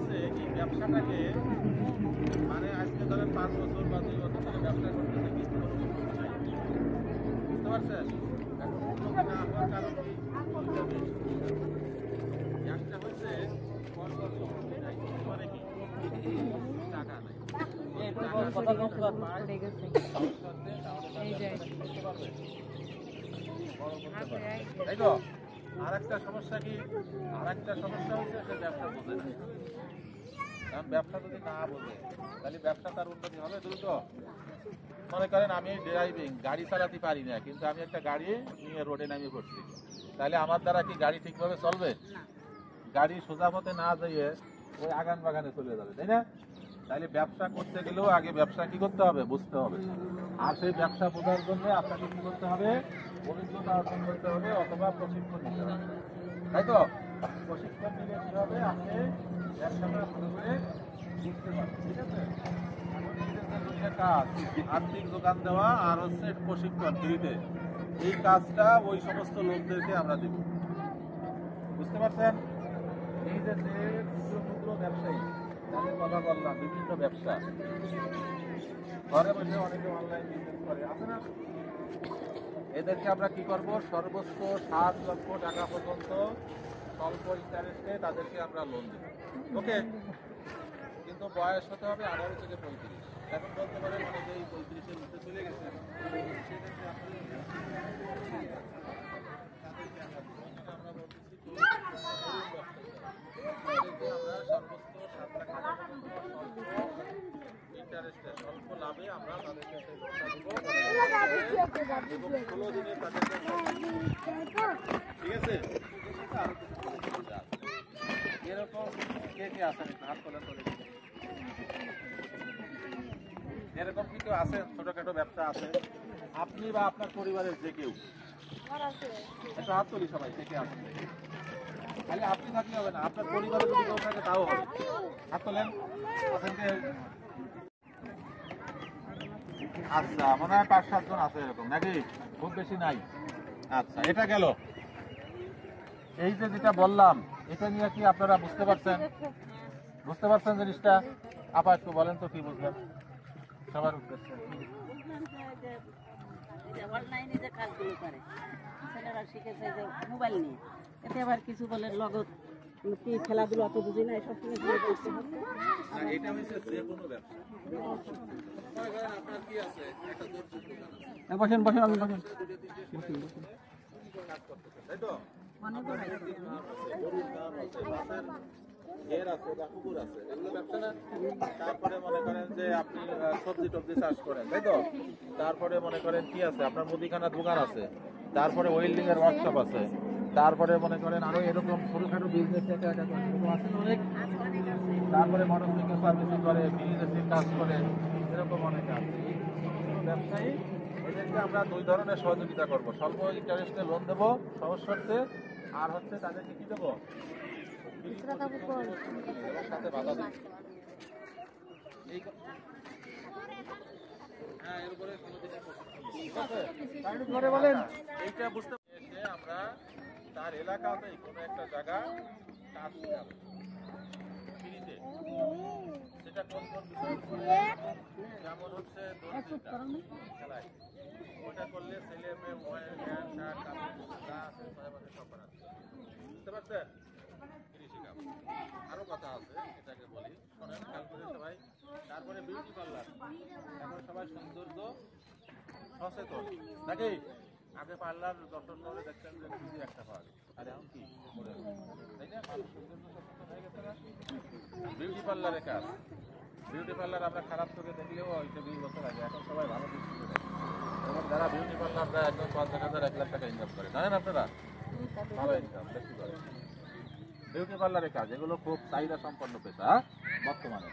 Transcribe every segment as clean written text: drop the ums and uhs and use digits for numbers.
হচ্ছে কি ব্যবসাটাকে মানে আজকে ধরেন 5 বছর বা 2 বছর ধরে ব্যবসা করতেছে কিন্তু কোনো উন্নতি নাই, বুঝতে পারছেন? এখন উন্নতি না হওয়ার কারণ কি? একটা হচ্ছে কর্মসংস্থান নাই, মানে কি টাকা নাই। তাই তো আর একটা সমস্যা কি? আর একটা সমস্যা হচ্ছে যে ব্যবসা বোঝে না। কারণ ব্যবসা যদি না বোঝে তাহলে ব্যবসা তার উন্নতি হবে দ্রুত? মনে করেন আমি ড্রাইভিং গাড়ি চালাতে পারি না, কিন্তু আমি একটা গাড়ি নিয়ে রোডে নামিয়ে পড়ছি, তাহলে আমার দ্বারা কি গাড়ি ঠিকভাবে চলবে? গাড়ি সোজা পথে না যেয়ে ওই আগান বাগানে চলে যাবে, তাই না? তাহলে ব্যবসা করতে গেলেও আগে ব্যবসা কি করতে হবে? বুঝতে হবে। আর সেই ব্যবসা বোঝার জন্য আপনাকে কি করতে হবে? অভিজ্ঞতা অর্জন করতে হবে অথবা প্রশিক্ষণ নিতে হবে, তাই তো? প্রশিক্ষণ নিলে কি হবে? আপনি ব্যবসাটা ভালো করে বুঝতে পারবেন, ঠিক আছে? কাজ আর্থিক যোগান দেওয়া আর হচ্ছে প্রশিক্ষণ ফ্রিতে, এই কাজটা ওই সমস্ত লোকদেরকে আমরা দেব, বুঝতে পারছেন? এই যে ক্ষুদ্র ক্ষুদ্র ব্যবসায়ী যাদের কথা বললাম, বিভিন্ন ব্যবসা ঘরে বসে অনেকে অনলাইন বিজনেস করে, আছে না? এদেরকে আমরা কি করব? সর্বোচ্চ 7 লক্ষ টাকা পর্যন্ত স্বল্প ইন্টারেস্টে তাদেরকে আমরা লোন দেব, ওকে? কিন্তু বয়স হতে হবে 18 থেকে 35। এখন বলতে পারেন অনেকে এই 35-এর মধ্যে চলে গেছে, সেক্ষেত্রে আমরা বলতেছি আমরা সর্বোচ্চ 7 লাখ টাকা পর্যন্ত ইন্টারেস্টে স্বল্প লাভে আমরা তাদেরকে সেই লোনটা দেবো এবং 16 দিনে তাদেরকে, ঠিক আছে? এরকম কে কে আছেন? হাত তোলেন তোলে। এরকম কি কেউ আছেন? ছোটখাটো ব্যবসা আছে আপনি বা আপনার পরিবারের যে কেউ? একটা হাত তুলি সবাই, কে কে আছেন? খালি আপনি থাকলে হবে না, আপনার পরিবারে যদি কেউ থাকে তাও হবে। হাত তোলেন। আছেন কেউ? আচ্ছা, মনে হয় 5-7 জন আছে এরকম, নাকি? খুব বেশি নাই। আচ্ছা, এটা গেল। এই যে যেটা বললাম এটা নিয়ে কি আপনারা বুঝতে পারছেন? বুঝতে পারছেন জিনিসটা? আপা একটু বলেন তো কি বুঝলেন সবার উদ্দেশ্যে? অনলাইনে যে কাজগুলো করে ছেলেরা শিখেছে যে মোবাইল নিয়ে, এতে আবার কিছু বলে লগত কি খেলাধুলা অত বুঝি না, এসব কিছু করতে হবে। এটা হচ্ছে যে কোনো ব্যবসা। আপনার কি আছে? একটা দর্জির দোকান আছে। বসেন বসেন আপনি বসেন। কাজ করতেছেন, তাই তো? আপনার মুরগির ফার্ম আছে, গরুর ফার্ম আছে, মাছের ঘের আছে বা পুকুর আছে, এগুলো ব্যবসা না? তারপরে মনে করেন যে আপনি সবজি টবজি চাষ করেন, তাই তো? তারপরে মনে করেন কি আছে? আপনার মুদিখানার দোকান আছে, তারপরে ওয়েল্ডিং এর ওয়ার্কশপ আছে, তারপরে মনে করেন আরো এরকম ছোটখাটো বিজনেস আছে অনেক। তারপরে মোটরসাইকেল সার্ভিসিং করে, বিজনেসের কাজ করে, এরকম অনেক আছে। এই ব্যবসায়ী এদেরকে আমরা 2 ধরনের সহযোগিতা করব। স্বল্প ইন্টারেস্টে লোন দেবো সহজ শর্তে, আর হচ্ছে তাদেরকে কি দেবো? সাথে বাধা দেব। হ্যাঁ, এর উপরে এইটা বুঝতে এসে আমরা তার এলাকাতেই কোনো একটা জায়গা কাজ শিখাবো ফ্রিতে। সেটা কোন কোন বিষয়? যেমন হচ্ছে খেলায় ওটা করলে ছেলে মেয়ে মোবাইল জ্ঞান শাক যা আছে সব বানাচ্ছে, বুঝতে পারছেন? শিখাবো। আরো কথা আছে, এটাকে বলি শোনেন খেয়াল করে সবাই। তারপরে বিউটি পার্লার, এখন সবাই সৌন্দর্য সচেতন, নাকি? আগে পার্লার ডক্টর শহরে দেখতেন যে কিছু একটা পাওয়া যায়, আর এখন কি তাই না? মানুষ সৌন্দর্য সচেতন হয়ে গেছে না? বিউটি পার্লারের কাজ, বিউটি পার্লার আমরা খারাপ চোখে দেখলেও হয়তো 20 বছর আগে, এখন সবাই ভালো দৃষ্টিতে দেখে। এবং যারা বিউটি পার্লার দেয় একদম 5,000 1 লাখ টাকা ইনকাম করে, জানেন আপনারা? ভালো ইনকাম বেশি করে বিউটি পার্লারের কাজ, এগুলো খুব চাহিদা সম্পন্ন পেশা বর্তমানে।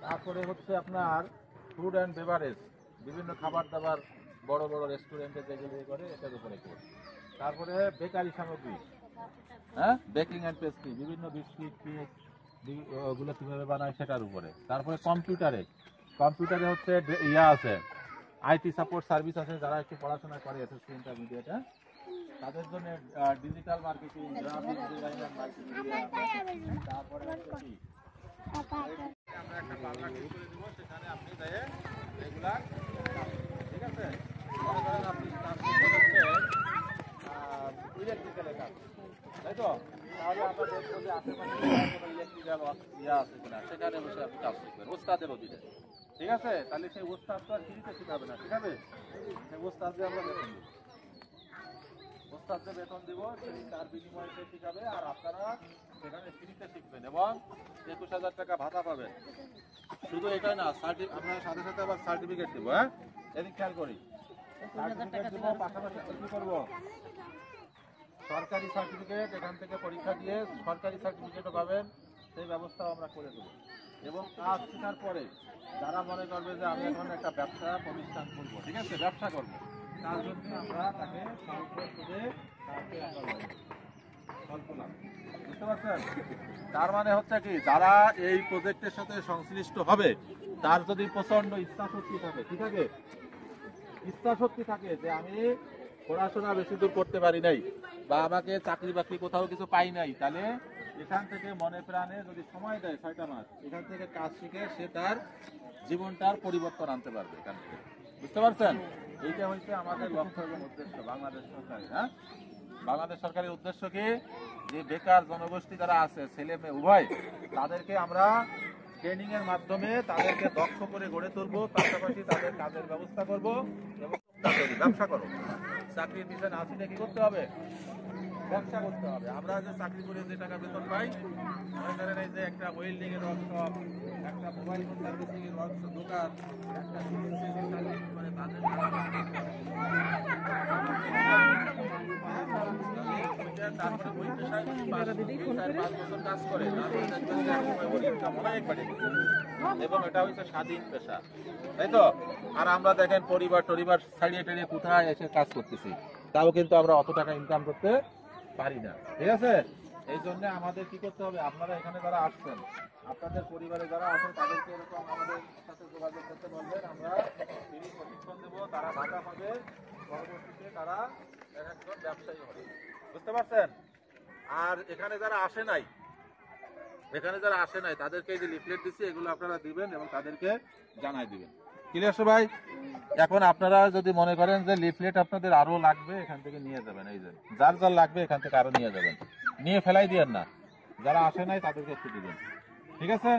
তারপরে হচ্ছে আপনার ফুড অ্যান্ড বেভারেজ, বিভিন্ন খাবার দাবার বড় বড় রেস্টুরেন্টে যেগুলো করে এটার উপরে কোর্স। তারপরে বেকারি সামগ্রী, হ্যাঁ, বেকিং অ্যান্ড পেস্ট্রি, বিভিন্ন বিস্কিট কেক ওগুলো কীভাবে বানায় সেটার উপরে। তারপরে কম্পিউটারে হচ্ছে ইয়া আছে, আইটি সাপোর্ট সার্ভিস আছে, যারা একটু পড়াশোনা করে এসএসসি ইন্টারমিডিয়েটে তাদের জন্য digital marketing, graphic designer, multimedia, তারপরে হচ্ছে কি আমরা একটা পাল্লা ঠিক করে দেবো, সেখানে আপনি যেয়ে রেগুলার, ঠিক আছে, মনে করেন আপনি কাজ করতে হচ্ছে ইলেকট্রিক্যালের কাজ, তাই তো? তাহলে আমরা দেখবো যে আশেপাশে কোনো ইলেকট্রিক্যাল ইয়ে আছে কিনা, সেখানে বসে আপনি কাজ শিখবেন ওস্তাদের অধীনে, ঠিক আছে? তাহলে সেই ওস্তাদ তো আর ফ্রিতে শিখাবে না, ঠিক আছে? সেই ওস্তাদকে আমরা বেতন দিব, ওস্তাদকে বেতন দিব, সেই তার বিনিময়ে সে শিখাবে, আর আপনারা সেখানে ফ্রিতে শিখবেন এবং 21,000 টাকা ভাতা পাবেন। শুধু এটাই না, আমরা সাথে সাথে আবার সার্টিফিকেট দেবো। হ্যাঁ, এদিক খেয়াল করি, সার্টিফিকেট দেবো, পাশাপাশি কি করবো, সরকারি সার্টিফিকেট, এখান থেকে পরীক্ষা দিয়ে সরকারি সার্টিফিকেটও পাবেন, সেই ব্যবস্থাও আমরা করে দেবো। এবং কাজ শেখার পরে যারা মনে করবে যে আমি এখন একটা ব্যবসা প্রতিষ্ঠান করবো, ঠিক আছে, ব্যবসা করবো, তার জন্য আমরা তাকে স্বল্প সুদে তাকে আমরা লোন দেব। স্বল্প লাভ, বুঝতে পারছেন? তার মানে হচ্ছে কি, যারা এই প্রজেক্টের সাথে সংশ্লিষ্ট হবে তার যদি প্রচন্ড ইচ্ছা শক্তি থাকে, ঠিক আছে, ইচ্ছা শক্তি থাকে যে আমি পড়াশোনা বেশি দূর করতে পারি নাই বা আমাকে চাকরি বাকরি কোথাও কিছু পাই নাই, তাহলে এখান থেকে মনে প্রাণে যদি সময় দেয় 6টা মাস, এখান থেকে কাজ শিখে সে তার জীবনটার পরিবর্তন আনতে পারবে এখান থেকে, বুঝতে পারছেন? এইটা হচ্ছে আমাদের লক্ষ্য এবং উদ্দেশ্য বাংলাদেশ সরকারের। হ্যাঁ, বাংলাদেশ সরকারের উদ্দেশ্য কি, যে বেকার জনগোষ্ঠী যারা আছে, ছেলে মেয়ে উভয়, তাদেরকে আমরা ট্রেনিং এর মাধ্যমে তাদেরকে দক্ষ করে গড়ে তুলবো, পাশাপাশি তাদের কাজের ব্যবস্থা করব এবং ব্যবসা করবো। চাকরির পিছনে না ছুটে কি করতে হবে, ব্যবসা করতে হবে। আমরা যে চাকরি করে যে টাকা বেতন পাই, মনে করেন এই যে একটা ওয়েল্ডিং এর ওয়ার্কশপ, একটা মোবাইল ফোন সার্ভিসিং এর ওয়ার্কশপ দোকান, একটা সার্ভিস করে তাদের তারপরে ওই পেশায় 4-5 বছর কাজ করে, এবং এটা হচ্ছে স্বাধীন পেশা, তাই তো? আর আমরা দেখেন পরিবার টরিবার ছাড়িয়ে টেড়িয়ে কোথায় এসে কাজ করতেছি, তাও কিন্তু আমরা অত টাকা ইনকাম করতে পারি না, ঠিক আছে? এই জন্য আমাদের কি করতে হবে, আপনারা এখানে যারা আসছেন, আপনাদের পরিবারে যারা আছেন, তাদেরকে এরকম আমাদের সাথে যোগাযোগ করতে বলবেন, আমরা ফ্রি প্রশিক্ষণ দেবো, তারা ভাতা পাবে, পরবর্তীতে তারা একজন ব্যবসায়ী হবে, বুঝতে পারছেন? আর এখানে যারা আসে নাই, তাদেরকে এই যে লিফলেট দিচ্ছি, এগুলো আপনারা দিবেন এবং তাদেরকে জানাই দিবেন। ক্লিয়ার সবাই? এখন আপনারা যদি মনে করেন যে লিফলেট আপনাদের আরো লাগবে, এখান থেকে নিয়ে যাবেন, এই যে যার যার লাগবে এখান থেকে আরো নিয়ে যাবেন, নিয়ে ফেলাই দিয়েন না, যারা আসে নাই তাদেরকে একটু দিবেন, ঠিক আছে?